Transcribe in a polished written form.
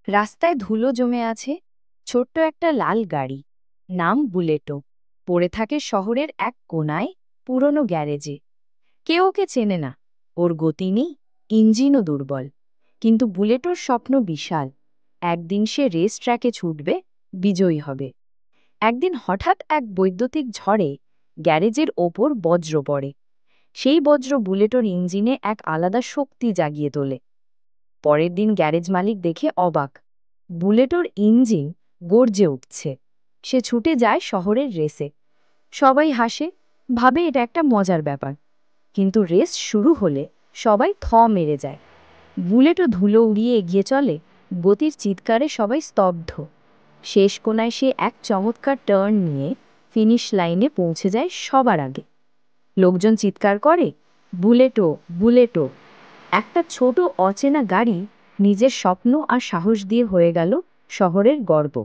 রাস্তায় ধুলো জমে আছে। ছোট্ট একটা লাল গাড়ি, নাম বুলেটো, পড়ে থাকে শহরের এক কোনায়, পুরনো গ্যারেজে। কেউ ওকে চেনে না। ওর গতি নেই, ইঞ্জিনও দুর্বল। কিন্তু বুলেটোর স্বপ্ন বিশাল। একদিন সে রেস ট্র্যাকে ছুটবে, বিজয়ী হবে। একদিন হঠাৎ এক বৈদ্যুতিক ঝড়ে গ্যারেজের ওপর বজ্র পড়ে। সেই বজ্র বুলেটোর ইঞ্জিনে এক আলাদা শক্তি জাগিয়ে তোলে। পরের দিন গ্যারেজ মালিক দেখে অবাক। বুলেটোর ইঞ্জিন গর্জে উঠছে। সে ছুটে যায় শহরের রেসে। সবাই হাসে, ভাবে এটা একটা মজার ব্যাপার। কিন্তু রেস শুরু হলে সবাই মেরে যায়। বুলেটও ধুলো উড়িয়ে এগিয়ে চলে, গতির চিৎকারে সবাই স্তব্ধ। শেষ কোনায় সে এক চমৎকার টার্ন নিয়ে ফিনিশ লাইনে পৌঁছে যায় সবার আগে। লোকজন চিৎকার করে, বুলেটো, বুলেটো। একটা ছোট অচেনা গাড়ি নিজের স্বপ্ন আর সাহস দিয়ে হয়ে গেল শহরের গর্ব।